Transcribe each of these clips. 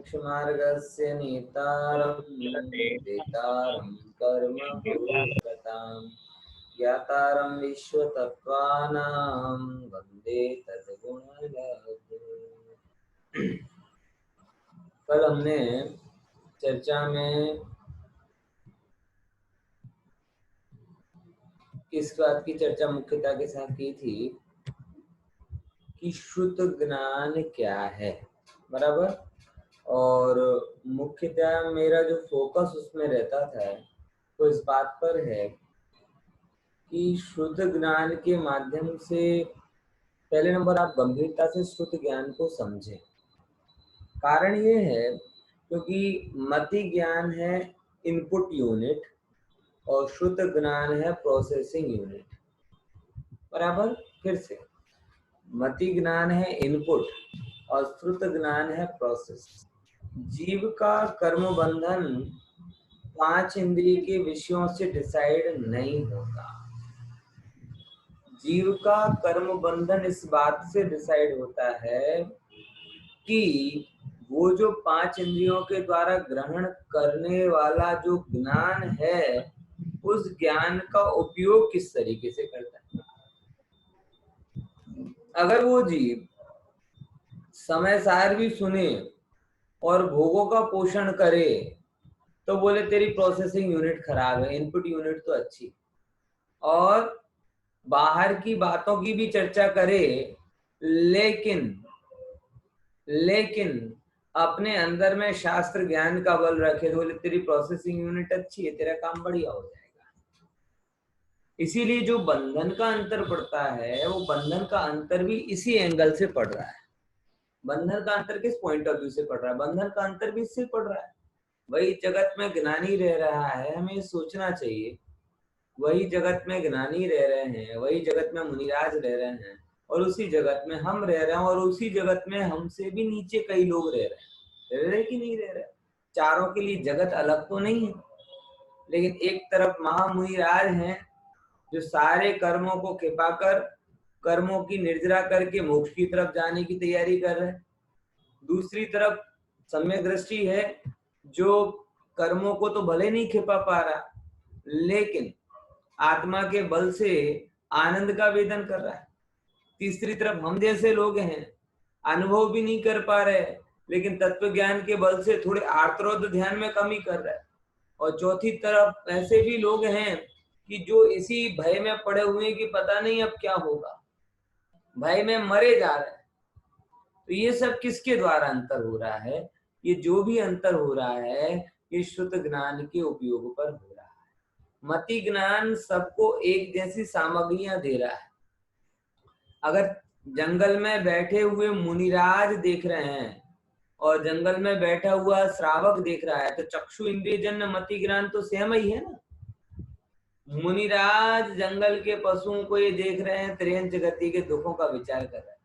मोक्षमार्गस्य नेतारं वेतारं कर्मभूततां ज्ञातारं विश्वतत्त्वानां वन्दे तद्गुणलब्धे। कल हमने चर्चा में किस बात की चर्चा मुख्यता के साथ की थी कि शुद्ध ज्ञान क्या है, बराबर। और मुख्यतः मेरा जो फोकस उसमें रहता था वो इस बात पर है कि शुद्ध ज्ञान के माध्यम से पहले नंबर आप गंभीरता से शुद्ध ज्ञान को समझें। कारण ये है क्योंकि मति ज्ञान है इनपुट यूनिट और शुद्ध ज्ञान है प्रोसेसिंग यूनिट, बराबर। फिर से, मति ज्ञान है इनपुट और श्रुत ज्ञान है प्रोसेस। जीव का कर्म बंधन 5 इंद्रिय के विषयों से डिसाइड नहीं होता। जीव का कर्म बंधन इस बात से डिसाइड होता है कि वो जो 5 इंद्रियों के द्वारा ग्रहण करने वाला जो ज्ञान है उस ज्ञान का उपयोग किस तरीके से करता है। अगर वो जीव समय सार भी सुने और भोगों का पोषण करे तो बोले तेरी प्रोसेसिंग यूनिट खराब है, इनपुट यूनिट तो अच्छी, और बाहर की बातों की भी चर्चा करे लेकिन अपने अंदर में शास्त्र ज्ञान का बल रखे तो बोले तेरी प्रोसेसिंग यूनिट अच्छी है, तेरा काम बढ़िया हो जाएगा। इसीलिए जो बंधन का अंतर पड़ता है वो बंधन का अंतर भी इसी एंगल से पड़ रहा है। बंधन का अंतर किस पॉइंट ऑफ व्यू से पड़ रहा है? बंधन का अंतर भी इससे पड़ रहा है। वही जगत में ज्ञानी रह रहा है, हमें सोचना चाहिए, वही जगत में ज्ञानी रह रहे हैं, वही जगत में मुनिराज रह रहे हैं, और उसी जगत में हम रह रहे हैं, और उसी जगत में हमसे भी नीचे कई लोग रह रहे कि नहीं रह रहे। चारों के लिए जगत अलग तो नहीं है, लेकिन एक तरफ महामुनिराज हैं जो सारे कर्मों को खिपाकर कर्मों की निर्जरा करके मोक्ष की तरफ जाने की तैयारी कर रहे हैं। दूसरी तरफ सम्यक दृष्टि है जो कर्मों को तो भले नहीं खिपा पा रहा लेकिन आत्मा के बल से आनंद का वेदन कर रहा है। तीसरी तरफ हम जैसे लोग हैं, अनुभव भी नहीं कर पा रहे लेकिन तत्व ज्ञान के बल से थोड़े आर्तरोध ध्यान में कमी कर रहे हैं। और चौथी तरफ ऐसे भी लोग हैं कि जो इसी भय में पड़े हुए हैं कि पता नहीं अब क्या होगा, भय में मरे जा रहे हैं। तो ये सब किसके द्वारा अंतर हो रहा है? ये जो भी अंतर हो रहा है ये शुद्ध ज्ञान के उपयोग पर हो रहा है। मति ज्ञान सबको एक जैसी सामग्रियां दे रहा है। अगर जंगल में बैठे हुए मुनिराज देख रहे हैं और जंगल में बैठा हुआ श्रावक देख रहा है तो चक्षु इंद्रिय जन्य मति ज्ञान तो सेम ही है ना। मुनिराज जंगल के पशुओं को ये देख रहे हैं, त्रियंच गति के दुखों का विचार कर रहे हैं।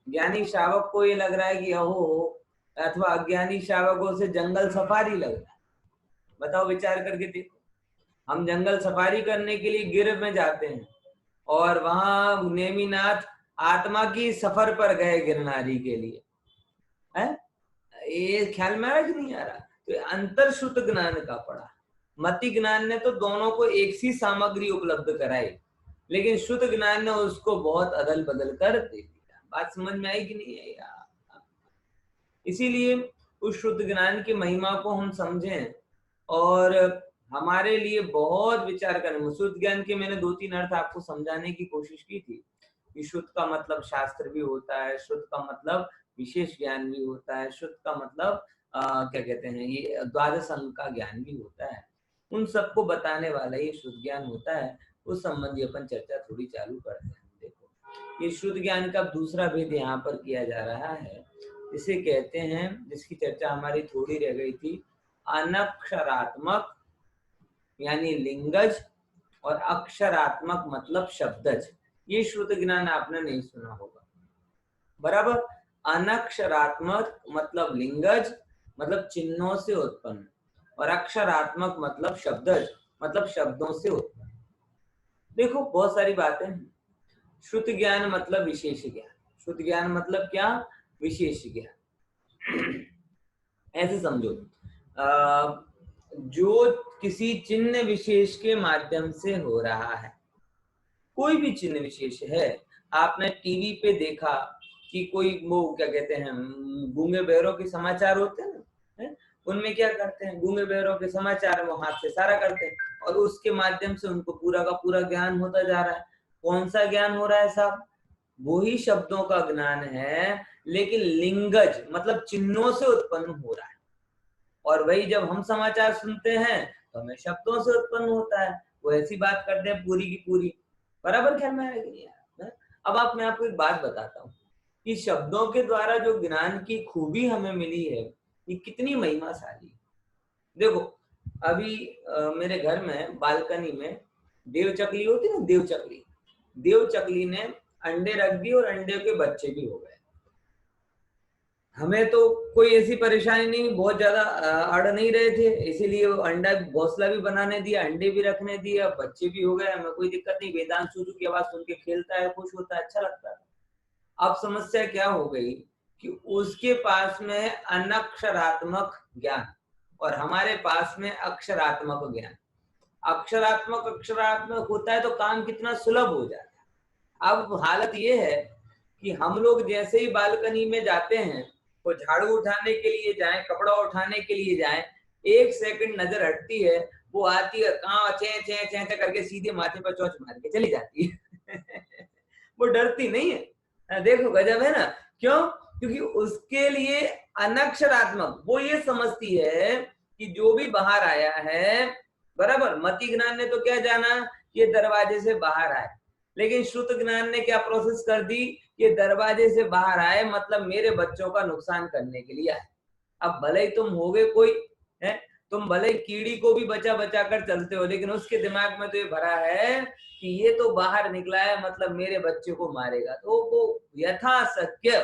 ज्ञानी श्रावक को ये लग रहा है कि अहो, अथवा अज्ञानी श्रावकों से जंगल सफारी लग रहा है। बताओ, विचार करके देखो। हम जंगल सफारी करने के लिए गिर में जाते हैं और वहां नेमिनाथ आत्मा की सफर पर गए गिरनारी के लिए, है ये ख्याल में आ रहा कि नहीं आ रहा? तो अंतर शुद्ध ज्ञान का पड़ा। मति ज्ञान ने तो दोनों को एक सी सामग्री उपलब्ध कराई लेकिन शुद्ध ज्ञान ने उसको बहुत अदल बदल कर दे दिया। बात समझ में आई कि नहीं आई यार? इसीलिए उस शुद्ध ज्ञान की महिमा को हम समझें और हमारे लिए बहुत विचार करें। शुद्ध ज्ञान के मैंने 2-3 अर्थ आपको समझाने की कोशिश की थी कि शुद्ध का मतलब शास्त्र भी होता है, शुद्ध का मतलब विशेष ज्ञान भी होता है, शुद्ध का मतलब क्या कहते हैं ये द्वादश अंग का ज्ञान भी होता है। उन सबको बताने वाला ये शुद्ध ज्ञान होता है। उस संबंधी अपन चर्चा थोड़ी चालू करते हैं। देखो, ये शुद्ध ज्ञान का दूसरा भेद यहाँ पर किया जा रहा है, इसे कहते हैं, जिसकी चर्चा हमारी थोड़ी रह गई थी, अनक्षरात्मक यानी लिंगज और अक्षरात्मक मतलब शब्दज। ये शुद्ध ज्ञान आपने नहीं सुना होगा, बराबर। अनक्षरात्मक मतलब लिंगज मतलब चिन्हों से उत्पन्न, और अक्षरात्मक मतलब शब्दज मतलब शब्दों से उत्पन्न। देखो, बहुत सारी बातें हैं। शुद्ध ज्ञान मतलब विशेष ज्ञान। शुद्ध ज्ञान मतलब क्या? विशेष ज्ञान। ऐसे समझो, जो किसी चिन्ह विशेष के माध्यम से हो रहा है, कोई भी चिन्ह विशेष है। आपने टीवी पे देखा कि कोई वो क्या कहते हैं, गूंगे बहरों के समाचार होते हैं ना, है? उनमें क्या करते हैं, गूंगे बहरों के समाचार वो हाथ से इशारा करते हैं और उसके माध्यम से उनको पूरा का पूरा ज्ञान होता जा रहा है। कौन सा ज्ञान हो रहा है साहब? वही शब्दों का ज्ञान है, लेकिन लिंगज मतलब चिन्हों से उत्पन्न हो रहा है। और वही जब हम समाचार सुनते हैं तो हमें शब्दों से उत्पन्न होता है। वो ऐसी बात करते हैं पूरी की पूरी, बराबर ख्याल में आएगी यार। अब मैं आपको एक बात बताता हूँ कि शब्दों के द्वारा जो ज्ञान की खूबी हमें मिली है, ये कितनी महिमाशाली है। देखो, अभी मेरे घर में बालकनी में देव चकली होती है ना, देव चकली ने अंडे रख दिए और अंडे के बच्चे भी हो गए। हमें तो कोई ऐसी परेशानी नहीं, बहुत ज्यादा अड़ नहीं रहे थे, इसीलिए अंडा घोंसला भी बनाने दिया, अंडे भी रखने दिए, अब बच्चे भी हो गए, हमें कोई दिक्कत नहीं। वेदांत सूजू की आवाज सुन के खेलता है, खुश होता है, अच्छा लगता है। अब समस्या क्या हो गई कि उसके पास में अनक्षरात्मक ज्ञान और हमारे पास में अक्षरात्मक ज्ञान। अक्षरात्मक होता है तो काम कितना सुलभ हो जाता है। अब हालत ये है कि हम लोग जैसे ही बालकनी में जाते हैं, वो झाड़ू उठाने के लिए जाए, कपड़ा उठाने के लिए जाए, 1 सेकंड नजर हटती है, वो आती है, कहाँ चे चे चे चे करके सीधे माथे पर चोंच मार के चली जाती है। वो डरती नहीं है। देखो गजब है ना, क्यों? क्योंकि उसके लिए अनक्षरात्मक, वो ये समझती है कि जो भी बाहर आया है, बराबर, मति ज्ञान ने तो क्या जाना, ये दरवाजे से बाहर आए, लेकिन श्रुत ज्ञान ने क्या प्रोसेस कर दी, ये दरवाजे से बाहर आए मतलब मेरे बच्चों का नुकसान करने के लिए आए। अब भले ही तुम होगे कोई है, तुम भले ही कीड़ी को भी बचा बचा कर चलते हो, लेकिन उसके दिमाग में तो ये भरा है कि ये तो बाहर निकला है मतलब मेरे बच्चे को मारेगा, तो वो यथाशक्य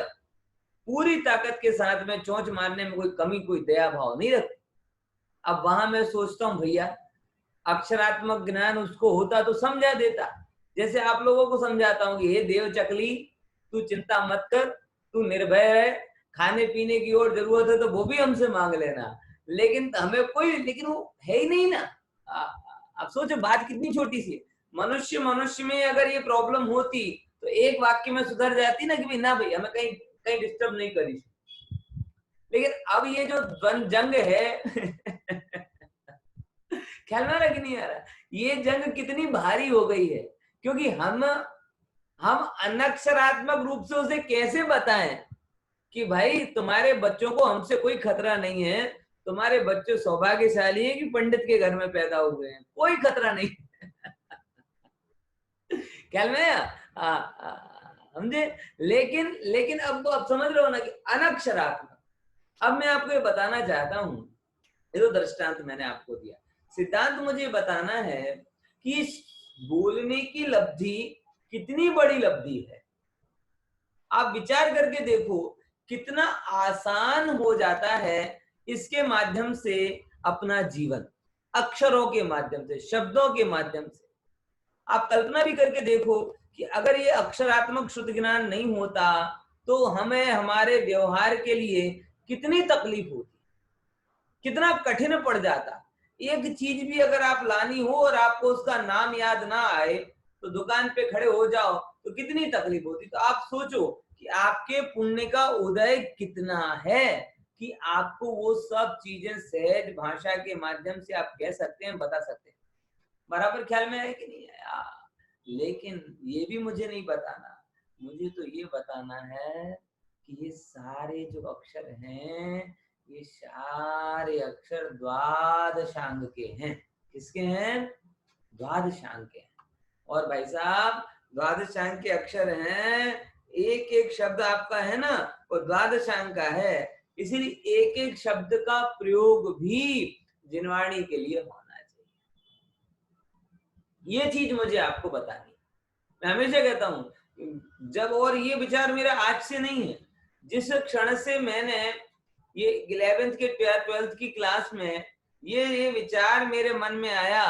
पूरी ताकत के साथ में चोंच मारने में कोई कमी, कोई दया भाव नहीं रखती। अब वहां मैं सोचता हूँ भैया, अक्षरात्मक ज्ञान उसको होता तो समझा देता, जैसे आप लोगों को समझाता हूँ कि हे देव चकली, तू चिंता मत कर, तू निर्भय है, खाने पीने की और जरूरत है तो वो भी हमसे मांग लेना, लेकिन हमें कोई, लेकिन वो है ही नहीं ना। आप सोचो बात कितनी छोटी सी, मनुष्य में अगर ये प्रॉब्लम होती तो एक वाक्य में सुधर जाती ना कि भाई ना भाई हमें कहीं कहीं डिस्टर्ब नहीं करी। लेकिन अब ये जो द्वंद जंग है ख्याल में आ रहा कि नहीं आ रहा, ये जंग कितनी भारी हो गई है, क्योंकि हम अनक्षरात्मक रूप से उसे कैसे बताएं कि भाई तुम्हारे बच्चों को हमसे कोई खतरा नहीं है, तुम्हारे बच्चे सौभाग्यशाली है कि पंडित के घर में पैदा हुए हैं, कोई खतरा नहीं। ख्याल में समझे? लेकिन लेकिन अब तो आप समझ रहे हो ना कि अनक्षरात्मक। अब मैं आपको ये बताना चाहता हूं, ये तो दृष्टांत मैंने आपको दिया, सिद्धांत मुझे बताना है कि बोलने की लब्धि कितनी बड़ी लब्धि है। आप विचार करके देखो कितना आसान हो जाता है इसके माध्यम से अपना जीवन, अक्षरों के माध्यम से, शब्दों के माध्यम से। आप कल्पना भी करके देखो कि अगर ये अक्षरात्मक शुद्ध ज्ञान नहीं होता तो हमें हमारे व्यवहार के लिए कितनी तकलीफ होती, कितना कठिन पड़ जाता। एक चीज भी अगर आप लानी हो और आपको उसका नाम याद ना आए तो दुकान पे खड़े हो जाओ तो कितनी तकलीफ होती। तो आप सोचो कि आपके पुण्य का उदय कितना है कि आपको वो सब चीजें सहज भाषा के माध्यम से आप कह सकते हैं, बता सकते हैं। बराबर ख्याल में है कि नहीं है? लेकिन ये भी मुझे नहीं बताना, मुझे तो ये बताना है कि ये सारे जो अक्षर हैं, ये सारे अक्षर द्वादशांग के हैं। किसके हैं? द्वादशांग के हैं। और भाई साहब द्वादशांग के अक्षर हैं, एक एक शब्द आपका है ना वो द्वादशांग का है, इसीलिए एक एक शब्द का प्रयोग भी जिनवाणी के लिए होना चाहिए। ये चीज मुझे आपको बतानी, मैं हमेशा कहता हूं जब, और ये विचार मेरा आज से नहीं है, जिस क्षण से मैंने ये 11th के 12th की क्लास में ये विचार मेरे मन में आया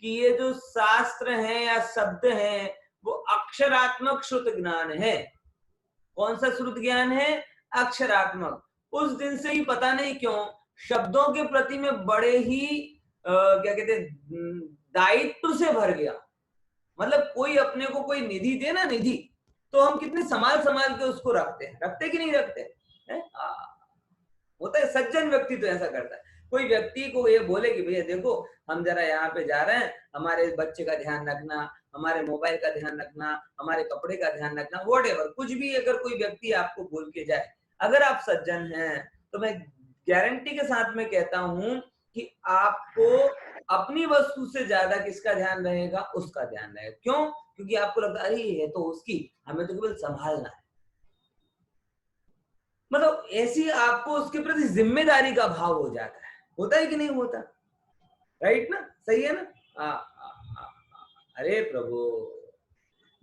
कि ये जो शास्त्र है या शब्द है वो अक्षरात्मक श्रुत ज्ञान है। कौन सा श्रुत ज्ञान है? अक्षरात्मक। उस दिन से ही पता नहीं क्यों शब्दों के प्रति में बड़े ही क्या कहते हैं दायित्व से भर गया। मतलब कोई अपने को कोई निधि दे ना, निधि, तो हम कितने संभाल संभाल के उसको रखते हैं, रखते कि नहीं रखते हैं? होता है सज्जन व्यक्ति तो ऐसा करता है। कोई व्यक्ति को ये बोले कि भैया देखो हम जरा यहाँ पे जा रहे हैं, हमारे बच्चे का ध्यान रखना, हमारे मोबाइल का ध्यान रखना, हमारे कपड़े का ध्यान रखना, व्हाटएवर, कुछ भी अगर कोई व्यक्ति आपको बोल के जाए, अगर आप सज्जन हैं तो मैं गारंटी के साथ में कहता हूं कि आपको अपनी वस्तु से ज्यादा किसका ध्यान रहेगा? उसका ध्यान रहेगा। क्यों? क्योंकि आपको लगता है अरे ये तो उसकी, हमें तो केवल संभालना है। मतलब ऐसी आपको उसके प्रति जिम्मेदारी का भाव हो जाता है। होता है कि नहीं होता? राइट ना? सही है ना? अरे प्रभु,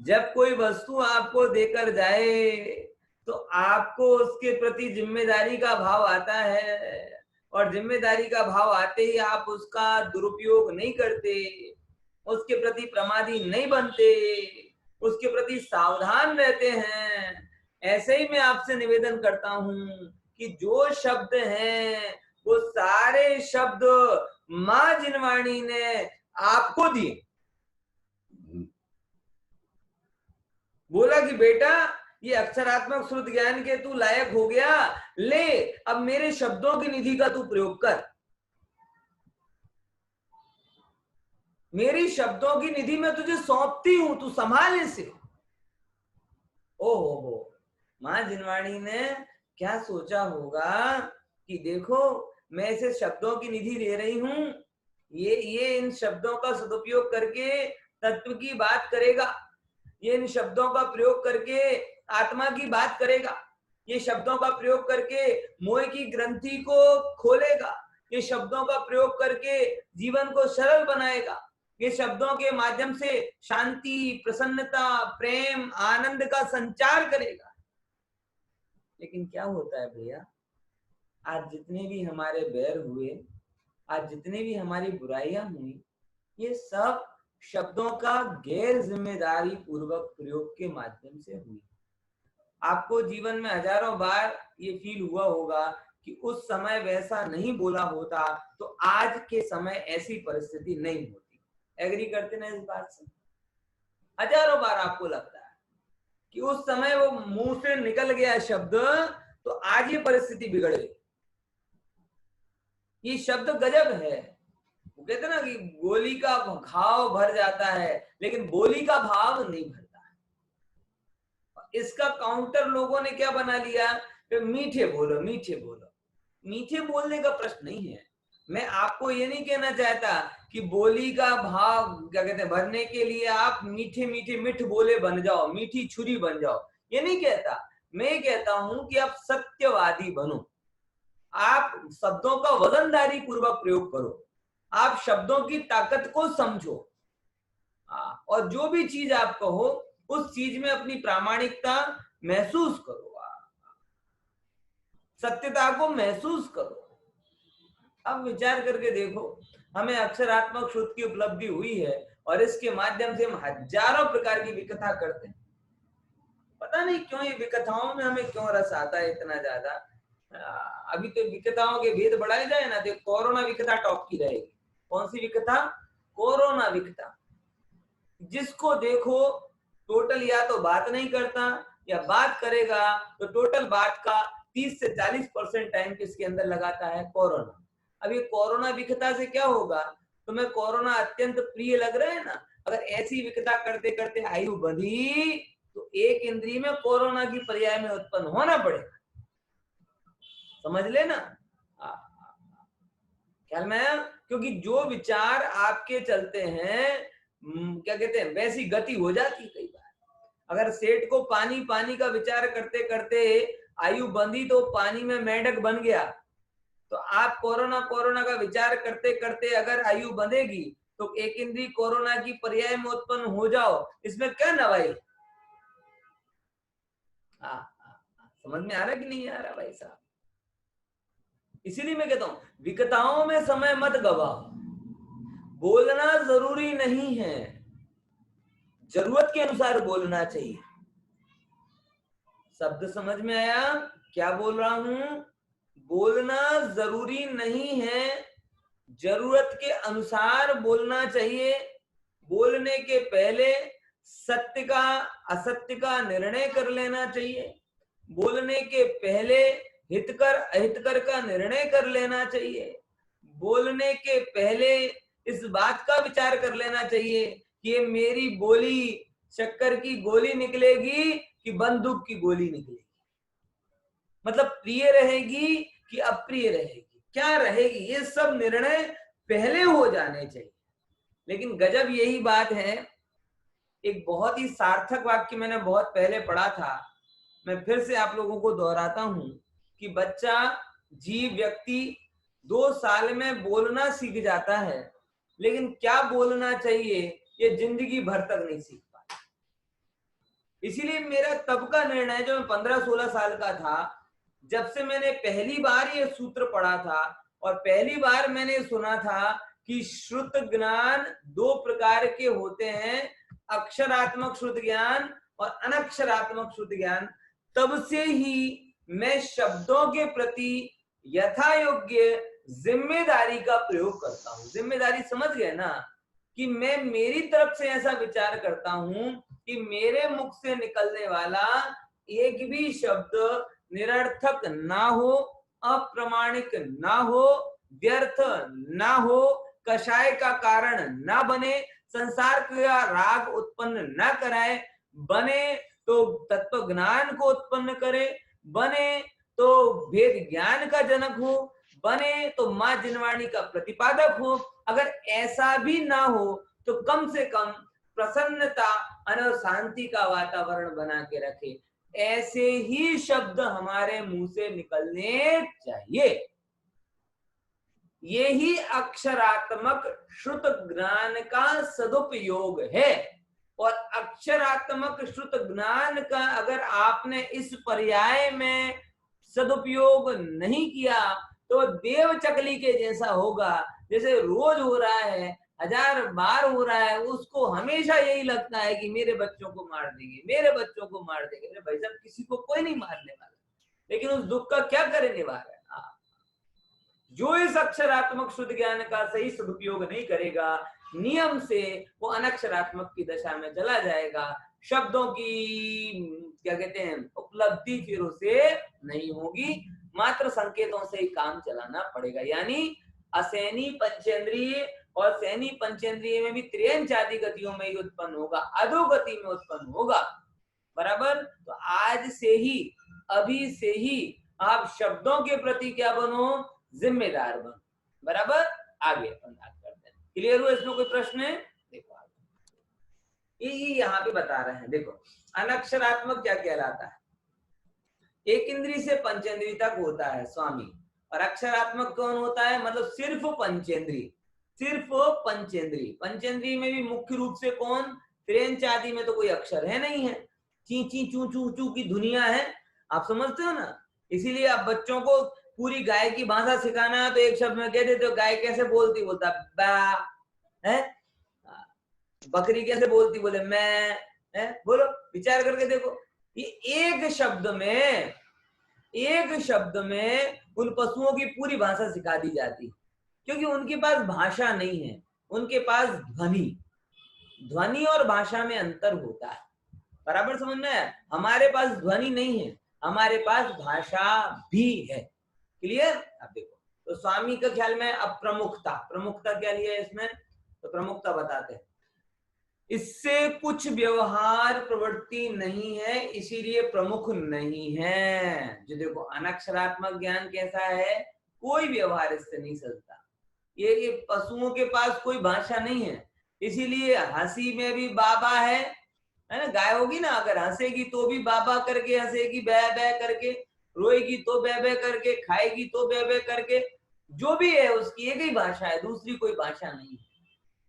जब कोई वस्तु आपको देकर जाए तो आपको उसके प्रति जिम्मेदारी का भाव आता है, और जिम्मेदारी का भाव आते ही आप उसका दुरुपयोग नहीं करते, उसके प्रति प्रमादी नहीं बनते, उसके प्रति सावधान रहते हैं। ऐसे ही मैं आपसे निवेदन करता हूं कि जो शब्द हैं वो सारे शब्द मां जिनवाणी ने आपको दिए। बोला कि बेटा ये अक्षरात्मक श्रुत ज्ञान के तू लायक हो गया, ले अब मेरे शब्दों की निधि का तू प्रयोग कर, मेरी शब्दों की निधि मैं तुझे सौंपती हूं, तू संभाल इसे। ओहो, मां जिनवाणी ने क्या सोचा होगा कि देखो मैं इसे शब्दों की निधि दे रही हूं, ये इन शब्दों का सदुपयोग करके तत्व की बात करेगा, ये इन शब्दों का प्रयोग करके आत्मा की बात करेगा, ये शब्दों का प्रयोग करके मोह की ग्रंथि को खोलेगा, ये शब्दों का प्रयोग करके जीवन को सरल बनाएगा, ये शब्दों के माध्यम से शांति, प्रसन्नता, प्रेम, आनंद का संचार करेगा। लेकिन क्या होता है भैया, आज जितने भी हमारे बैर हुए, आज जितने भी हमारी बुराइयां हुई, ये सब शब्दों का गैर जिम्मेदारी पूर्वक प्रयोग के माध्यम से हुई। आपको जीवन में हजारों बार ये फील हुआ होगा कि उस समय वैसा नहीं बोला होता तो आज के समय ऐसी परिस्थिति नहीं होती। एग्री करते ना इस बात से? हजारों बार आपको लगता है कि उस समय वो मुंह से निकल गया शब्द तो आज ये परिस्थिति बिगड़ गई। ये शब्द गजब है। वो कहते ना कि गोली का घाव भर जाता है लेकिन बोली का भाव नहीं भरता। इसका काउंटर लोगों ने क्या बना लिया? मीठे बोलो, मीठे बोलो। मीठे बोलने का प्रश्न नहीं है। मैं आपको ये नहीं कहना चाहता कि बोली का भाव क्या कहते हैं भरने के लिए आप मीठे मीठे मिठ बोले बन जाओ, मीठी छुरी बन जाओ, ये नहीं कहता। मैं कहता हूं कि आप सत्यवादी बनो, आप शब्दों का वजनदारी पूर्वक प्रयोग करो, आप शब्दों की ताकत को समझो, और जो भी चीज आप कहो उस चीज में अपनी प्रामाणिकता महसूस करो, सत्यता को महसूस करो। अब विचार करके देखो, हमें अक्षरात्मक श्रुत की उपलब्धि हुई है और इसके माध्यम से हम हजारों प्रकार की विकथा करते हैं। पता नहीं क्यों ये विकथाओं में हमें क्यों रस आता है इतना ज्यादा। अभी तो विकथाओं के भेद बढ़ाए जाए ना तो कोरोना विकथा टॉप की रहेगी। कौन सी विकथा? कोरोना विकथा। जिसको देखो टोटल या तो बात नहीं करता या बात करेगा तो टोटल बात का 30 से 40% टाइम किसके अंदर लगाता है? कोरोना। अब ये कोरोना विकथा से क्या होगा? तुम्हें कोरोना अत्यंत प्रिय लग रहा है ना, अगर ऐसी विकथा करते करते आयु बढ़ी तो एक इंद्रिय में कोरोना की पर्याय में उत्पन्न होना पड़ेगा। समझ लेना, ख्याल में आया? क्योंकि जो विचार आपके चलते हैं क्या कहते हैं वैसी गति हो जाती कई बार। अगर सेठ को पानी पानी का विचार करते करते आयु बंधी तो पानी में मेंढक बन गया, तो आप कोरोना कोरोना का विचार करते करते अगर आयु बंधेगी तो एक इंद्री कोरोना की पर्याय में उत्पन्न हो जाओ, इसमें क्या नवाई? समझ में आ रहा कि नहीं आ रहा भाई साहब? इसीलिए मैं कहता हूं विकताओं में समय मत गवाओ। बोलना जरूरी नहीं है, जरूरत के अनुसार बोलना चाहिए। शब्द समझ में आया क्या बोल रहा हूं? बोलना जरूरी नहीं है, जरूरत के अनुसार बोलना चाहिए। बोलने के पहले सत्य का असत्य का निर्णय कर लेना चाहिए। बोलने के पहले हितकर अहितकर का निर्णय कर लेना चाहिए। बोलने के पहले इस बात का विचार कर लेना चाहिए कि ये मेरी बोली शक्कर की गोली निकलेगी कि बंदूक की गोली निकलेगी, मतलब प्रिय रहेगी कि अप्रिय रहेगी, क्या रहेगी, ये सब निर्णय पहले हो जाने चाहिए। लेकिन गजब यही बात है, एक बहुत ही सार्थक वाक्य मैंने बहुत पहले पढ़ा था, मैं फिर से आप लोगों को दोहराता हूं कि बच्चा जीव व्यक्ति 2 साल में बोलना सीख जाता है, लेकिन क्या बोलना चाहिए ये जिंदगी भर तक नहीं सीख पाता। इसीलिए मेरा तब का निर्णय, जो मैं 15-16 साल का था, जब से मैंने पहली बार ये सूत्र पढ़ा था और पहली बार मैंने सुना था कि श्रुत ज्ञान 2 प्रकार के होते हैं, अक्षरात्मक श्रुत ज्ञान और अनक्षरात्मक श्रुत ज्ञान, तब से ही मैं शब्दों के प्रति यथा योग्य जिम्मेदारी का प्रयोग करता हूं। जिम्मेदारी समझ गए ना, कि मैं मेरी तरफ से ऐसा विचार करता हूं कि मेरे मुख से निकलने वाला एक भी शब्द निरर्थक ना हो, अप्रमाणिक ना हो, व्यर्थ ना हो, कषाय का कारण ना बने, संसार का राग उत्पन्न ना कराए, बने तो तत्व ज्ञान को उत्पन्न करे, बने तो भेद ज्ञान का जनक हो, बने तो मां जिनवाणी का प्रतिपादक हो। अगर ऐसा भी ना हो तो कम से कम प्रसन्नता और शांति का वातावरण बना के रखे। ऐसे ही शब्द हमारे मुंह से निकलने चाहिए। यही अक्षरात्मक श्रुत ज्ञान का सदुपयोग है। और अक्षरात्मक श्रुत ज्ञान का अगर आपने इस पर्याय में सदुपयोग नहीं किया तो देव चकली के जैसा होगा। जैसे रोज हो रहा है, 1000 बार हो रहा है, उसको हमेशा यही लगता है कि मेरे बच्चों को मार देंगे, मेरे बच्चों को मार देंगे। अरे भाई साहब, किसी को कोई नहीं मारने वाला, लेकिन उस दुख का क्या करने वाला है। जो इस अक्षरात्मक शुद्ध ज्ञान का सही सदुपयोग नहीं करेगा, नियम से वो अनक्षरात्मक की दशा में चला जाएगा। शब्दों की क्या कहते हैं उपलब्धि फिर उसे नहीं होगी, मात्र संकेतों से ही काम चलाना पड़ेगा। यानी असैनी पंचेंद्रिय और सैनी पंचेंद्रिय में भी त्रियंच आदि गतियों में ही उत्पन्न होगा, अधोगति में उत्पन्न होगा। बराबर। तो आज से ही, अभी से ही आप शब्दों के प्रति क्या बनो, जिम्मेदार बनो। बराबर। आगे अपन बात करते हैं। क्लियर हुआ? इसमें कोई प्रश्न है? देखो आगे ये यहाँ पे बता रहे हैं। देखो अनक्षरात्मक क्या कहलाता है, एक इंद्रिय से पंचेंद्रिय तक होता है स्वामी। और अक्षरात्मक कौन होता है, मतलब सिर्फ पंचेंद्रिय, सिर्फ पंचेंद्रिय। पंचेंद्रिय में भी मुख्य रूप से कौन, त्रियंच आदि में तो कोई अक्षर है नहीं है, ची ची चू चू चू की दुनिया है, आप समझते हो ना। इसीलिए आप बच्चों को पूरी गाय की भाषा सिखाना है तो एक शब्द में कह देते हो गाय कैसे बोलती, बोलता बा है, बकरी कैसे बोलती, बोले मैं है। बोलो, विचार करके देखो, ये एक शब्द में उन पशुओं की पूरी भाषा सिखा दी जाती, क्योंकि उनके पास भाषा नहीं है, उनके पास ध्वनि और भाषा में अंतर होता है। बराबर समझना है। हमारे पास ध्वनि नहीं है, हमारे पास भाषा भी है। क्लियर? अब देखो, तो स्वामी का ख्याल में अब प्रमुखता क्या लिया है इसमें, तो प्रमुखता बताते हैं, इससे कुछ व्यवहार प्रवृत्ति नहीं है, इसीलिए प्रमुख नहीं है। जो देखो अनक्षरात्मक ज्ञान कैसा है, कोई व्यवहार इससे नहीं चलता। ये पशुओं के पास कोई भाषा नहीं है, इसीलिए हंसी में भी बाबा है ना। गाय होगी ना, अगर हंसेगी तो भी बाबा करके हंसेगी, बै बै करके, रोएगी तो बै बै करके, खाएगी तो बै बै करके, जो भी है उसकी एक ही भाषा है, दूसरी कोई भाषा नहीं है।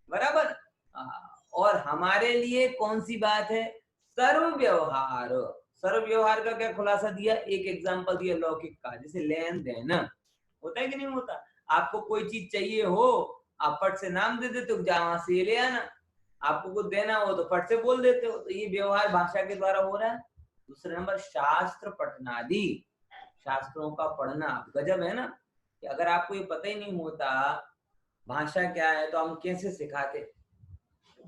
बराबर। और हमारे लिए कौन सी बात है, सर्व व्यवहार। सर्व व्यवहार का क्या खुलासा दिया, एक एग्जांपल दिया लौकिक का, जैसे लेन देन होता है कि नहीं होता। आपको कोई चीज चाहिए हो, आप फट से नाम दे देते हो, जहां से ले आना। आपको कुछ देना हो तो फट से बोल देते हो, तो ये व्यवहार भाषा के द्वारा हो रहा है। दूसरा नंबर शास्त्र पठनादि, शास्त्रों का पढ़ना गजब है ना, कि अगर आपको ये पता ही नहीं होता भाषा क्या है तो हम कैसे सिखाते।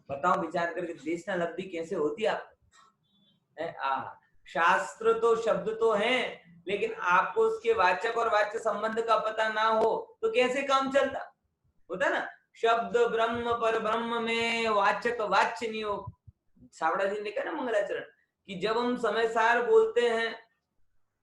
बताओ विचार करके, देशना लब्धि कैसे होती आप। शास्त्र तो शब्द तो हैं, लेकिन आपको उसके वाचक और वाच्य संबंध का पता ना हो तो कैसे काम चलता। होता ना, शब्द ब्रह्म पर ब्रह्म में वाचक वाच्य नहीं हो। सावड़ा जी ने लिखा ना मंगलाचरण, कि जब हम समय सार बोलते हैं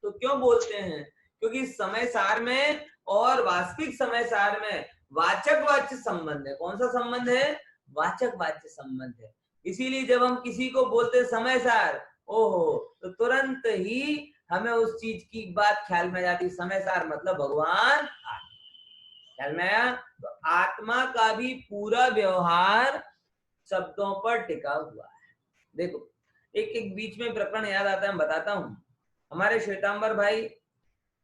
तो क्यों बोलते हैं, क्योंकि समय सार में और वास्तविक समय सार में वाचक वाच्य संबंध है। कौन सा संबंध है, वाचक वाच्य संबंध है। इसीलिए जब हम किसी को बोलते समय सार, ओहो, तो तुरंत ही हमें उस चीज की बात ख्याल में जाती। समय सार मतलब भगवान ख्याल में आया। तो आत्मा का भी पूरा व्यवहार शब्दों पर टिका हुआ है। देखो एक एक बीच में प्रकरण याद आता है, मैं बताता हूँ। हमारे श्वेतांबर भाई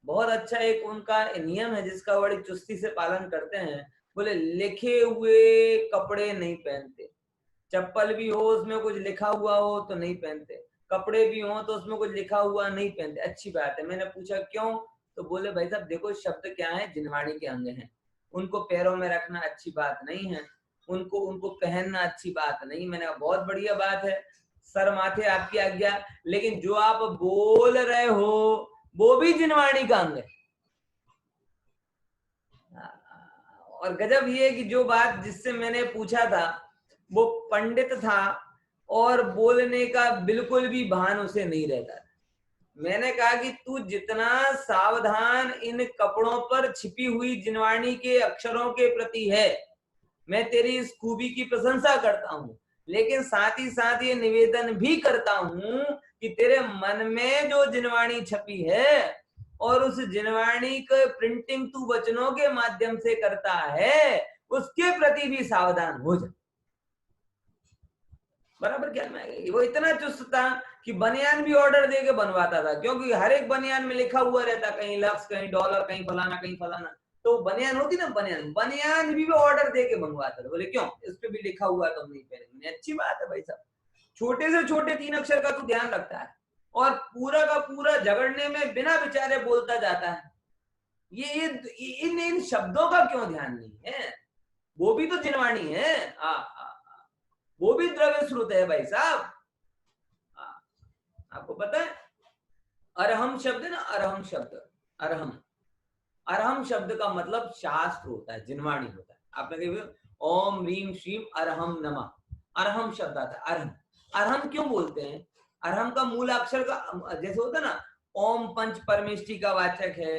बहुत अच्छा एक उनका नियम है जिसका बड़ी चुस्ती से पालन करते हैं। बोले लिखे हुए कपड़े नहीं पहनते, चप्पल भी हो उसमें कुछ लिखा हुआ हो तो नहीं पहनते, कपड़े भी हो तो उसमें कुछ लिखा हुआ नहीं पहनते। अच्छी बात है। मैंने पूछा क्यों, तो बोले भाई साहब देखो शब्द क्या है, जिनवाणी के अंग हैं, उनको पैरों में रखना अच्छी बात नहीं है, उनको उनको पहनना अच्छी बात नहीं। मैंने कहा बहुत बढ़िया बात है, सर माथे आपकी आज्ञा, लेकिन जो आप बोल रहे हो वो भी जिनवाणी का अंग है। और गजब ये कि जो बात जिससे मैंने पूछा था वो पंडित था और बोलने का बिल्कुल भी भान उसे नहीं रहता। मैंने कहा कि तू जितना सावधान इन कपड़ों पर छिपी हुई जिनवाणी के अक्षरों के प्रति है, मैं तेरी इस खूबी की प्रशंसा करता हूँ, लेकिन साथ ही साथ ये निवेदन भी करता हूँ कि तेरे मन में जो जिनवाणी छपी है और उस जिनवाणी को प्रिंटिंग तू वचनों के माध्यम से करता है, उसके प्रति भी सावधान हो जा। बराबर क्या में वो इतना चुस्त था कि बनियान भी ऑर्डर दे के बनवाता था, क्योंकि हर एक बनियान में लिखा हुआ रहता, कहीं लक्स, कहीं डॉलर, कहीं फलाना, कहीं फलाना। तो बनियान होती ना, बनियान भी वो ऑर्डर दे के मंगवाता था। बोले क्यों, इस पे भी लिखा हुआ तो हम नहीं पहनेंगे। अच्छी बात है भाई साहब, छोटे से छोटे 3 अक्षर का तू ध्यान रखता है और पूरा का पूरा झगड़ने में बिना विचारे बोलता जाता है। ये इन शब्दों का क्यों ध्यान नहीं है, वो भी तो जिनवाणी है। वो भी द्रव्य स्रोत है भाई साहब। आपको पता है अरहम शब्द है ना, अरहम शब्द, अरहम, अरहम शब्द का मतलब शास्त्र होता है, जिनवाणी होता है। आपने देखा ओम रीम श्रीम अरहम नमः, अरहम शब्द आता है। अरहम, अरहम क्यों बोलते हैं, अरहम का मूल अक्षर का जैसे होता है ना, ओम पंच परमेष्टि का वाचक है,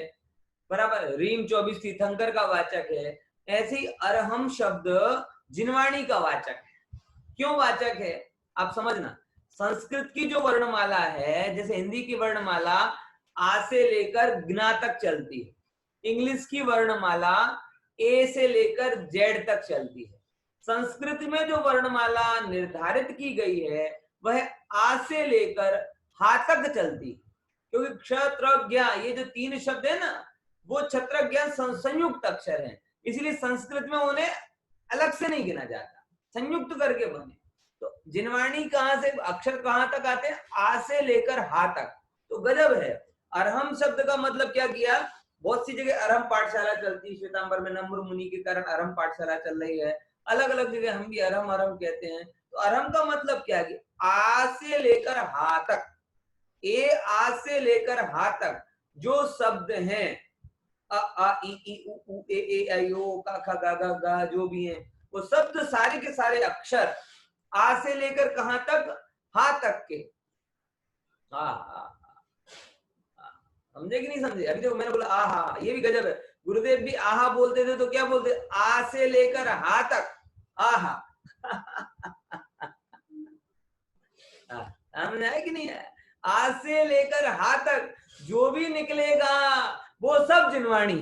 बराबर, रीम 24 तीर्थंकर का वाचक है, ऐसे ही अरहम शब्द जिनवाणी का वाचक है। क्यों वाचक है, आप समझना। संस्कृत की जो वर्णमाला है, जैसे हिंदी की वर्णमाला आ से लेकर ज्ञा तक चलती है, इंग्लिश की वर्णमाला ए से लेकर जेड तक चलती है। संस्कृत में जो वर्णमाला निर्धारित की गई है वह आ से लेकर हा तक चलती है, क्योंकि क्षत्रज्ञ ये जो 3 शब्द है ना, वो क्षत्रज्ञ संयुक्त अक्षर हैं, इसलिए संस्कृत में उन्हें अलग से नहीं गिना जाता, संयुक्त करके बने। तो जिनवाणी कहां से, अक्षर कहां तक आते हैं, आ से लेकर हा तक। तो गजब है। अरहम शब्द का मतलब क्या किया, बहुत सी जगह अरहम पाठशाला चलती है, श्वेतांबर में नम्र मुनि के कारण अरहम पाठशाला चल रही है, अलग अलग जगह हम भी अरहम अरहम कहते हैं। तो अरहम का मतलब क्या है, आ से लेकर हा तक, ए आ से लेकर हा तक जो शब्द हैं, अ आ इ ई उ ऊ ए आई ओ का ख गा गा गा, जो भी हैं वो शब्द सारे के सारे अक्षर आ से लेकर कहां तक, हा तक के। समझे कि नहीं समझे, अभी देखो मैंने बोला आहा, ये भी गजब है। गुरुदेव भी आहा बोलते थे तो क्या बोलते, आ से लेकर हा तक, आहा। समझ आया कि नहीं है, आ से लेकर हा तक जो भी निकलेगा वो सब जिनवाणी।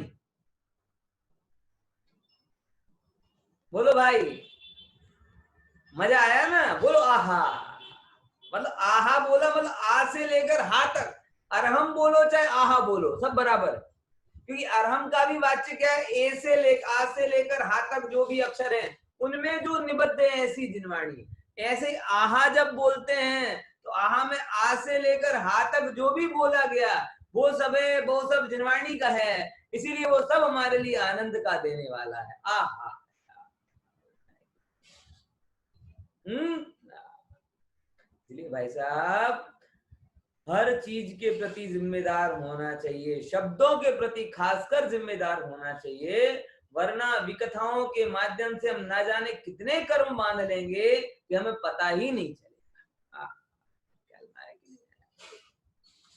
बोलो भाई, मजा आया ना, बोलो आहा। मतलब आहा बोला मतलब आ से लेकर हा तक, अरहम बोलो चाहे आहा बोलो सब बराबर, क्योंकि अरहम का भी वाच्य क्या है, ए से लेकर, आ से लेकर हा तक जो भी अक्षर हैं उनमें जो निबद्ध है ऐसी जिनवाणी। ऐसे ही आहा जब बोलते हैं तो आहा में आ से लेकर हा तक जो भी बोला गया वो सब है, वो सब जिनवाणी का है, इसीलिए वो सब हमारे लिए आनंद का देने वाला है। आहा। इसलिए भाई साहब हर चीज के प्रति जिम्मेदार होना चाहिए, शब्दों के प्रति खासकर जिम्मेदार होना चाहिए, वरना विकथाओं के माध्यम से हम ना जाने कितने कर्म मान लेंगे कि हमें पता ही नहीं चलेगा।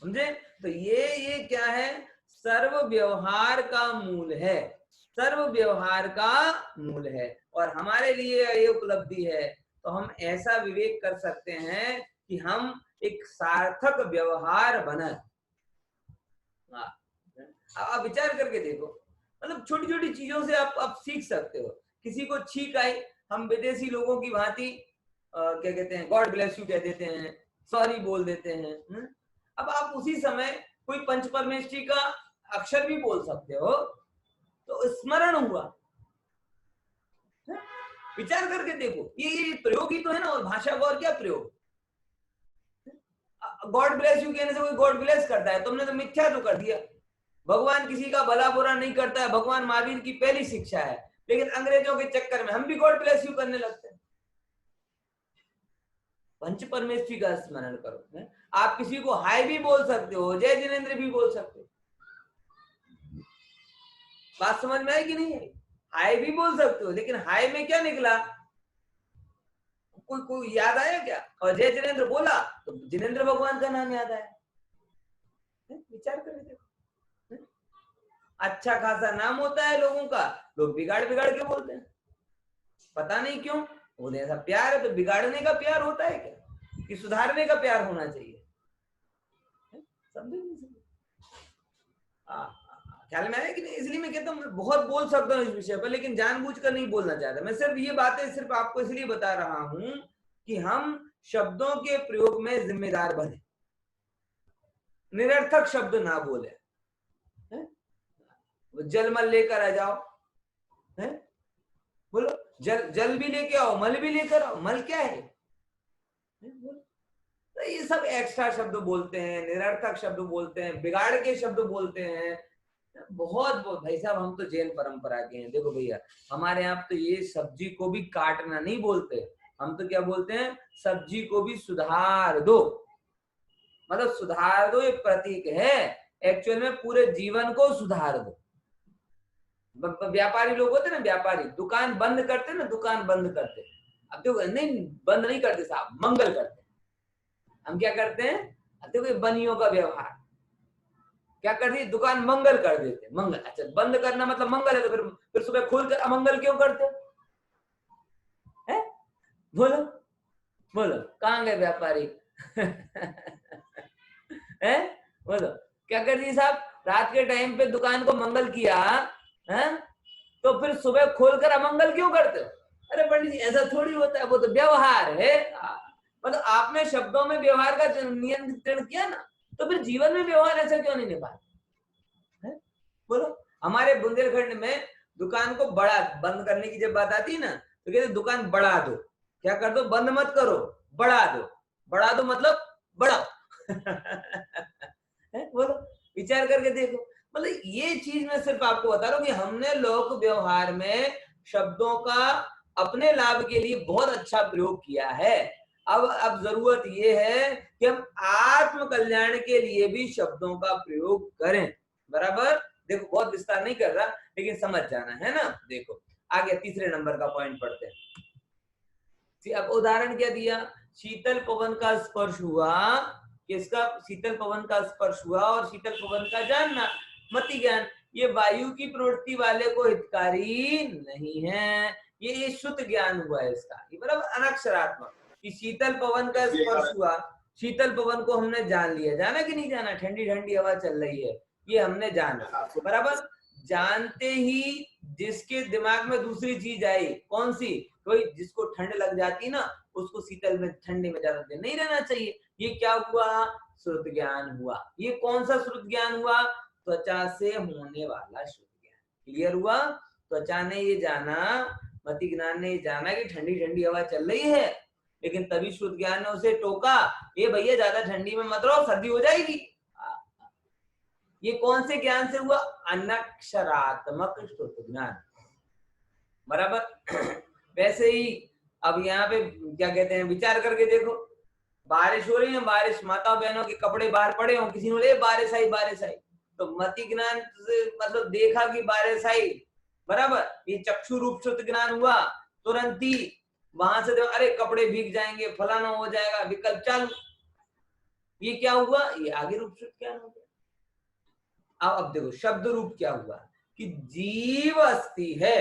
समझे? तो ये क्या है? सर्व व्यवहार का मूल है, सर्व व्यवहार का मूल है। और हमारे लिए ये उपलब्धि है, तो हम ऐसा विवेक कर सकते हैं कि हम एक सार्थक व्यवहार बने। आप विचार करके देखो, मतलब छोटी छोटी चीजों से आप सीख सकते हो। किसी को छींक आई, हम विदेशी लोगों की भांति क्या कहते हैं, गॉड ब्लेस यू कह देते हैं, सॉरी बोल देते हैं। अब आप उसी समय कोई पंच परमेष्ठी का अक्षर भी बोल सकते हो, तो स्मरण हुआ। विचार करके देखो, ये प्रयोग ही तो है ना, और भाषा का और क्या प्रयोग। गॉड ब्लेस यू कहने से कोई गॉड ब्लेस करता है? तुमने तो मिथ्या तो कर दिया। भगवान किसी का भला बुरा नहीं करता है, भगवान महावीर की पहली शिक्षा है, लेकिन अंग्रेजों के चक्कर में हम भी गॉड ब्लेस यू करने लगते हैं। पंच परमेष्ठी का स्मरण करो। आप किसी को हाय भी बोल सकते हो, जय जिनेन्द्र भी बोल सकते हो। बात समझ में आई कि नहीं है? हाय भी बोल सकते हो, लेकिन हाय में क्या निकला? कोई याद आया क्या? और जय जिनेन्द्र बोला तो जिनेन्द्र भगवान का नाम याद आया। विचार कर देखो, अच्छा खासा नाम होता है लोगों का, लोग बिगाड़ बिगाड़ के बोलते हैं, पता नहीं क्यों। बोले ऐसा प्यार है, तो बिगाड़ने का प्यार होता है क्या, कि सुधारने का प्यार होना चाहिए? समझे नहीं? ख्याल में आया कि नहीं? इसलिए मैं कहता हूँ बहुत बोल सकता हूँ इस विषय पर, लेकिन जानबूझकर नहीं बोलना चाहता। मैं सिर्फ ये बातें सिर्फ आपको इसलिए बता रहा हूं कि हम शब्दों के प्रयोग में जिम्मेदार बने, निरर्थक शब्द ना बोले। जलमल लेकर आ जाओ, है? बोलो जल भी लेके आओ, मल भी लेकर आओ। मल क्या है? तो ये सब एक्स्ट्रा शब्द बोलते हैं, निरर्थक शब्द बोलते हैं, बिगाड़ के शब्द बोलते हैं। बहुत भाई साहब, हम तो जैन परंपरा के हैं। देखो भैया, हमारे यहाँ तो ये सब्जी को भी काटना नहीं बोलते, हम तो क्या बोलते हैं, सब्जी को भी सुधार दो। मतलब सुधार दो एक प्रतीक है, एक्चुअल में पूरे जीवन को सुधार दो। व्यापारी लोग होते ना, व्यापारी दुकान बंद करते ना, दुकान बंद करते। अब देखो, नहीं बंद नहीं करते साहब, मंगल करते। हम क्या करते हैं? देखो बनियों का व्यवहार क्या कर दी, दुकान मंगल कर देते। मंगल, अच्छा बंद करना मतलब मंगल है, तो फिर सुबह खोल कर अमंगल क्यों करते हैं? बोलो बोलो, कहाँ गए व्यापारी? है? बोलो, क्या कर दी साहब, रात के टाइम पे दुकान को मंगल किया है, तो फिर सुबह खोलकर अमंगल क्यों करते हो? अरे पंडित जी ऐसा थोड़ी होता है, वो तो व्यवहार है। मतलब आपने शब्दों में व्यवहार का नियंत्रण किया ना, तो फिर जीवन में व्यवहार ऐसा क्यों नहीं निभाते? बोलो, हमारे बुंदेलखंड में दुकान को बड़ा बंद करने की जब बात आती है ना, तो कहते दुकान बढ़ा दो। क्या कर दो? बंद मत करो, बढ़ा दो। बढ़ा दो मतलब बढ़ाओ। बोलो, विचार करके देखो। मतलब ये चीज मैं सिर्फ आपको बता रहा हूँ कि हमने लोक व्यवहार में शब्दों का अपने लाभ के लिए बहुत अच्छा प्रयोग किया है। अब जरूरत ये है कि हम आत्म कल्याण के लिए भी शब्दों का प्रयोग करें। बराबर? देखो बहुत विस्तार नहीं कर रहा, लेकिन समझ जाना है ना। देखो आगे तीसरे नंबर का पॉइंट पढ़ते हैं। अब उदाहरण क्या दिया? शीतल पवन का स्पर्श हुआ, किसका? शीतल पवन का स्पर्श हुआ और शीतल पवन का जानना, मति ज्ञान। ये वायु की प्रवृत्ति वाले को हितकारी नहीं है, ये शुद्ध ज्ञान हुआ है इसका। ये बराबर अनक्षरात्मक कि शीतल पवन का स्पर्श हुआ, शीतल पवन को हमने जान लिया। जाना कि नहीं जाना? ठंडी ठंडी हवा चल रही है, ये हमने जाना। बराबर? जानते ही जिसके दिमाग में दूसरी चीज आई, कौन सी? कोई जिसको ठंड लग जाती ना, उसको शीतल में ठंडी में ज्यादा देर नहीं रहना चाहिए। ये क्या हुआ? श्रुत ज्ञान हुआ। ये कौन सा श्रुत ज्ञान हुआ? त्वचा से होने वाला श्रुत ज्ञान। क्लियर हुआ? त्वचा ने ये जाना, मति ज्ञान ने ये जाना कि ठंडी ठंडी हवा चल रही है, लेकिन तभी श्रुत ज्ञान ने उसे टोका, ये भैया ज्यादा ठंडी में मत रहो, सर्दी हो जाएगी। ये कौन से ज्ञान से हुआ? अनक्षरात्मक श्रुत ज्ञान। बराबर। वैसे ही अब यहाँ पे क्या कहते हैं, विचार करके देखो, बारिश हो रही है, बारिश, माता बहनों के कपड़े बाहर पड़े हो, किसी ने बोले बारिश आई बारिश आई, तो मति ज्ञान से मतलब देखा कि बारिश आई, बराबर, ये चक्षु रूप श्रुत ज्ञान हुआ, तुरंत ही वहां से देखो, अरे कपड़े भीग जाएंगे, फलाना हो जाएगा, विकल्प चालू, ये क्या हुआ? ये आगे रूप श्रुत ज्ञान हो गया। अब देखो शब्द रूप क्या हुआ कि जीव अस्थि है,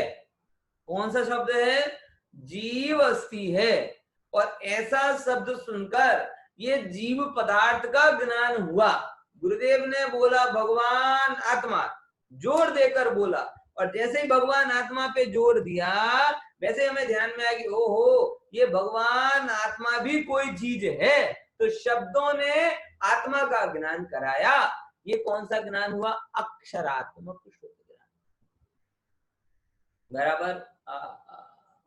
कौन सा शब्द है? जीव अस्थि है, और ऐसा शब्द सुनकर ये जीव पदार्थ का ज्ञान हुआ। गुरुदेव ने बोला भगवान आत्मा, जोर देकर बोला, और जैसे ही भगवान आत्मा पे जोर दिया वैसे हमें ध्यान में आया कि ओहो, ये भगवान आत्मा भी कोई चीज है। तो शब्दों ने आत्मा का ज्ञान कराया। ये कौन सा ज्ञान हुआ? अक्षरात्मक शुद्ध ज्ञान। बराबर।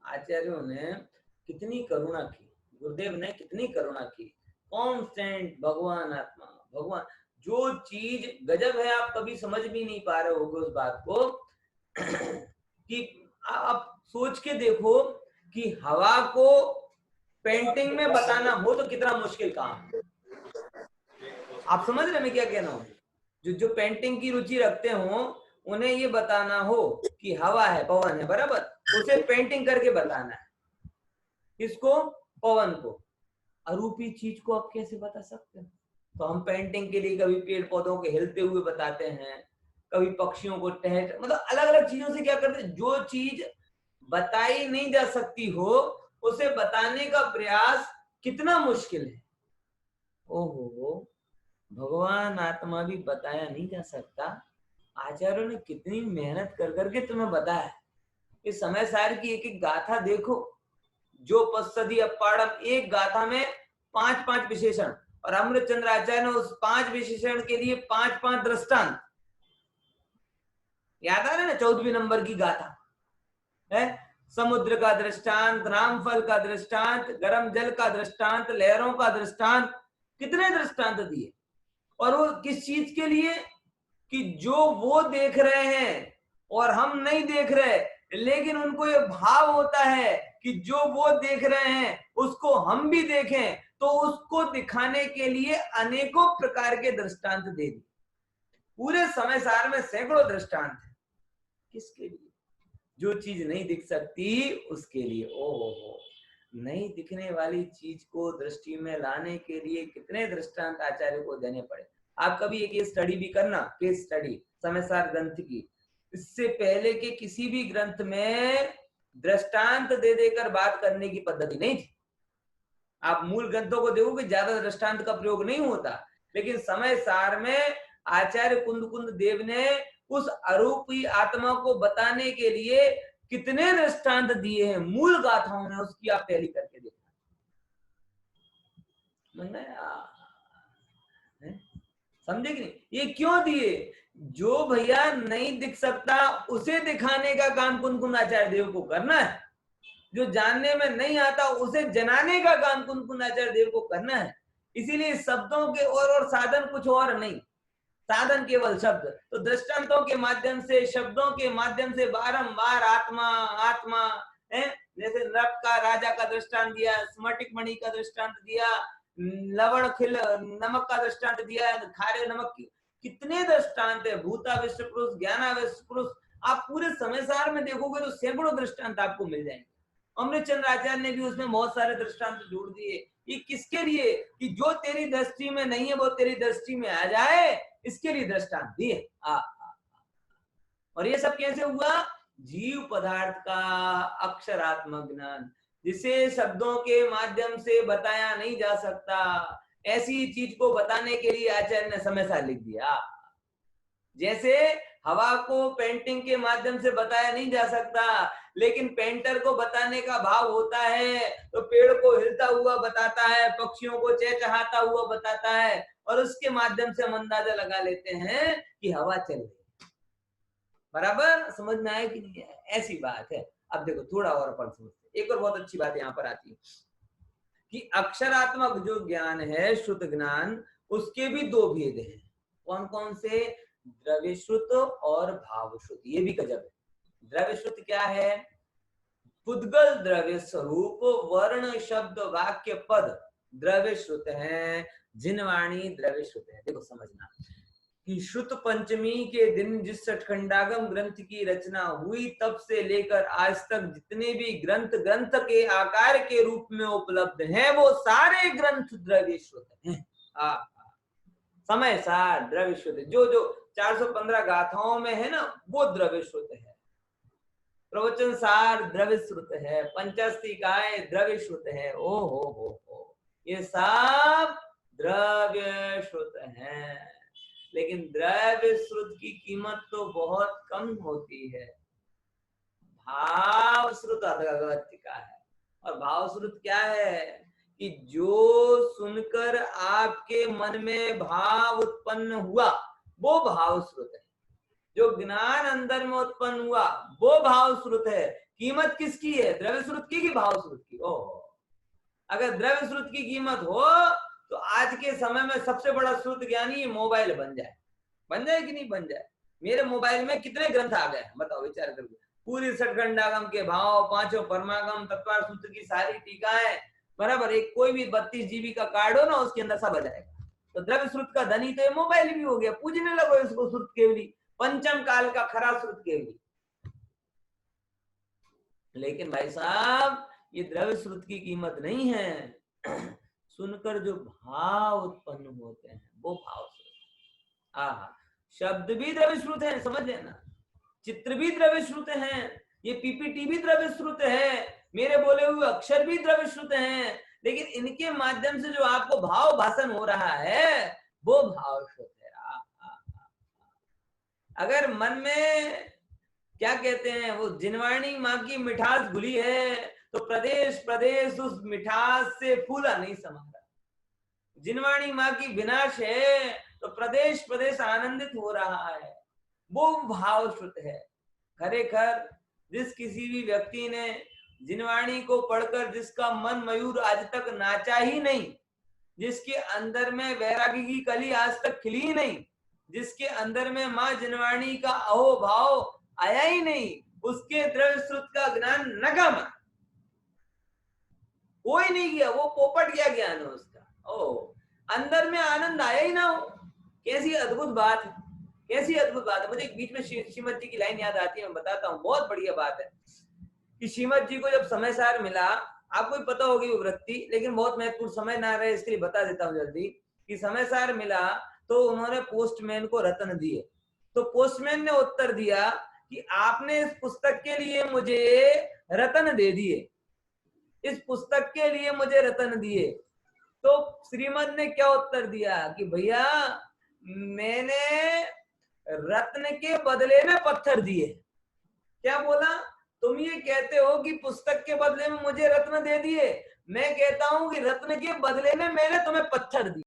आचार्यों ने कितनी करुणा की, गुरुदेव ने कितनी करुणा की, कांस्टेंट भगवान आत्मा, भगवान, जो चीज गजब है, आप कभी समझ भी नहीं पा रहे होगे उस बात को कि आप सोच के देखो कि हवा को पेंटिंग में बताना हो तो कितना मुश्किल काम। आप समझ रहे मैं क्या कहना हूँ? जो पेंटिंग की रुचि रखते हो उन्हें ये बताना हो कि हवा है, पवन है, बराबर, उसे पेंटिंग करके बताना है। किसको? पवन को। अरूपी चीज को आप कैसे बता सकते हो? तो हम पेंटिंग के लिए कभी पेड़ पौधों के हिलते हुए बताते हैं, कभी पक्षियों को टहल, मतलब अलग अलग चीजों से क्या करते हैं। जो चीज बताई नहीं जा सकती हो उसे बताने का प्रयास कितना मुश्किल है। ओहो, भगवान आत्मा भी बताया नहीं जा सकता। आचार्यों ने कितनी मेहनत कर करके तुम्हें बताया। इस समय सार की एक एक गाथा देखो, जो पश्चदी अपाड़म, एक गाथा में 5-5 विशेषण, और अमृतचंद्र आचार्य ने उस 5 विशेषण के लिए 5-5 दृष्टांत। याद आ रहा है ना? 14वीं नंबर की गाथा है, समुद्र का दृष्टांत, रामफल का दृष्टांत, गर्म जल का दृष्टांत, लहरों का दृष्टांत, कितने दृष्टांत दिए। और वो किस चीज के लिए? कि जो वो देख रहे हैं और हम नहीं देख रहे, लेकिन उनको ये भाव होता है कि जो वो देख रहे हैं उसको हम भी देखें, तो उसको दिखाने के लिए अनेकों प्रकार के दृष्टांत दे दिए। पूरे समय सार में सैकड़ों दृष्टांत है। किसके लिए? जो चीज नहीं दिख सकती उसके लिए। ओहो, नहीं दिखने वाली चीज को दृष्टि में लाने के लिए कितने दृष्टांत आचार्य को देने पड़े। आप कभी एक केस स्टडी भी करना, केस स्टडी समयसार ग्रंथ की, इससे पहले के किसी भी ग्रंथ में दृष्टांत दे देकर बात करने की पद्धति नहीं थी। आप मूल ग्रंथों को देखोगे ज्यादा दृष्टांत का प्रयोग नहीं होता, लेकिन समय सार में आचार्य कुंद देव ने उस अरूपी आत्मा को बताने के लिए कितने दृष्टांत दिए हैं मूल गाथाओं ने, उसकी आप तैयारी करके देखना। समझे कि नहीं? ये क्यों दिए? जो भैया नहीं दिख सकता उसे दिखाने का काम कुंद आचार्य देव को करना है। जो जानने में नहीं आता उसे जनाने का काम कुंद आचार्य देव को करना है। इसीलिए शब्दों के और साधन कुछ और नहीं, साधन केवल शब्द। तो दृष्टांतों के माध्यम से, शब्दों के माध्यम से बारंबार आत्मा आत्मा है। जैसे नरक का राजा का दृष्टांत दिया, स्मटिक मणि का दृष्टांत दिया, लवण खिल नमक का दृष्टांत दिया, खारे नमक की, कितने दृष्टांत है। भूता विश्व पुरुष, ज्ञाना विश्व पुरुष, आप पूरे समय सार में देखोगे तो सैकड़ों दृष्टांत आपको मिल जाएंगे। अमृतचंद्र आचार्य ने भी उसमें बहुत सारे दृष्टांत जोड़ दिए। ये किसके लिए? कि जो तेरी दृष्टि में नहीं है वो तेरी दृष्टि में आ जाए, इसके लिए दृष्टांत दिए। और ये सब कैसे हुआ? जीव पदार्थ का अक्षरात्मक ज्ञान, जिसे शब्दों के माध्यम से बताया नहीं जा सकता, ऐसी चीज को बताने के लिए आचार्य ने समय सार लिख दिया। जैसे हवा को पेंटिंग के माध्यम से बताया नहीं जा सकता, लेकिन पेंटर को बताने का भाव होता है, तो पेड़ को हिलता हुआ बताता है, पक्षियों को चहचहाता हुआ बताता है, और उसके माध्यम से हम अंदाजा लगा लेते हैं कि हवा चल रही है। बराबर समझ में आया कि नहीं? ऐसी बात है। अब देखो थोड़ा और अपन समझते, एक और बहुत अच्छी बात यहाँ पर आती है कि अक्षरात्मक जो ज्ञान है, शुद्ध ज्ञान, उसके भी दो भेद हैं। कौन कौन से? द्रव्य श्रुत और भाव श्रुत, ये भी गजब है। द्रव्य श्रुत क्या है? पुद्गल द्रव्य स्वरूप वर्ण शब्द वाक्य पद द्रव्य श्रुत है, जिनवाणी द्रव्य श्रुत है। देखो समझना कि श्रुत पंचमी के दिन जिस सठखंडागम ग्रंथ की रचना हुई तब से लेकर आज तक जितने भी ग्रंथ के आकार के रूप में उपलब्ध हैं वो सारे ग्रंथ द्रव्य श्रुत हैं। समय सार द्रव्य श्रुत, जो 415 गाथाओं में है ना वो द्रव्य श्रुत है। प्रवचन सार द्रव्य श्रुत है, पंचास्तिकाएं द्रव्य श्रुत है। ओ हो, ये सब द्रव्य श्रुत है। लेकिन द्रव्य श्रुत की कीमत तो बहुत कम होती है, भाव श्रुत अधोगतिका है। और भाव श्रुत क्या है कि जो सुनकर आपके मन में भाव उत्पन्न हुआ वो भाव श्रुत है, जो ज्ञान अंदर में उत्पन्न हुआ वो भाव श्रुत है। कीमत किसकी है? द्रव्य श्रुत की कि भाव श्रुत की? अगर द्रव्य श्रुत की कीमत हो तो आज के समय में सबसे बड़ा श्रुत ज्ञानी मोबाइल बन जाए कि नहीं बन जाए? मेरे मोबाइल में कितने ग्रंथ आ गए बताओ, विचार करके। पूरी सठखंडागम के भाव, पांचों परमागम, तत्वार सूत्र की सारी टीकाएं, बराबर। एक कोई भी 32 GB का कार्ड हो ना उसके अंदर सब आ जाएगा। तो द्रव्य श्रुत का धनी तो ये मोबाइल भी हो गया। पूजने लगो इसको श्रुत केवली, पंचम काल का खरा श्रुत केवली। लेकिन भाई साहब ये द्रव्य श्रुत की कीमत नहीं है, सुनकर जो भाव उत्पन्न होते हैं वो भाव श्रुत। शब्द भी द्रव्य श्रुत है, समझ लेना। चित्र भी द्रव्य श्रुत है, ये पीपीटी भी द्रव्य श्रुत है, मेरे बोले हुए अक्षर भी द्रव्य श्रुत हैं। लेकिन इनके माध्यम से जो आपको भाव भाषण हो रहा है वो भाव श्रुत है। अगर मन में क्या कहते हैं वो जिनवाणी माँ की मिठास घुली है तो प्रदेश प्रदेश उस मिठास से फूला नहीं समारा। जिनवाणी माँ की विनाश है तो प्रदेश प्रदेश आनंदित हो रहा है, वो भाव श्रुत है। खरेखर जिस किसी भी व्यक्ति ने जिनवाणी को पढ़कर जिसका मन मयूर आज तक नाचा ही नहीं, जिसके अंदर में वैरागी की कली आज तक खिली ही नहीं, जिसके अंदर में माँ जिनवाणी का अहो भाव आया ही नहीं, उसके द्रव्य श्रुत का ज्ञान नगम, कोई नहीं किया, वो पोपट गया ज्ञान है उसका। अंदर में आनंद आया ही ना हो। कैसी अद्भुत बात है, कैसी अद्भुत बात है। मुझे एक बीच में श्रीमद जी की लाइन याद आती है, मैं बताता हूँ, बहुत बढ़िया बात है कि श्रीमद जी को जब समय सार मिला, आपको भी पता होगी वो वृत्ति, लेकिन बहुत महत्वपूर्ण, समय ना रहे इसके लिए बता देता हूँ जल्दी, कि समय सार मिला तो उन्होंने पोस्टमैन को रत्न दिए। तो पोस्टमैन ने उत्तर दिया कि आपने इस पुस्तक के लिए मुझे रत्न दे दिए, इस पुस्तक के लिए मुझे रत्न दिए। तो श्रीमद ने क्या उत्तर दिया कि भैया मैंने रत्न के बदले में पत्थर दिए। क्या बोला? तुम ये कहते हो कि पुस्तक के बदले में मुझे रत्न दे दिए, मैं कहता हूं कि रत्न के बदले में मैंने तुम्हें पत्थर दिए।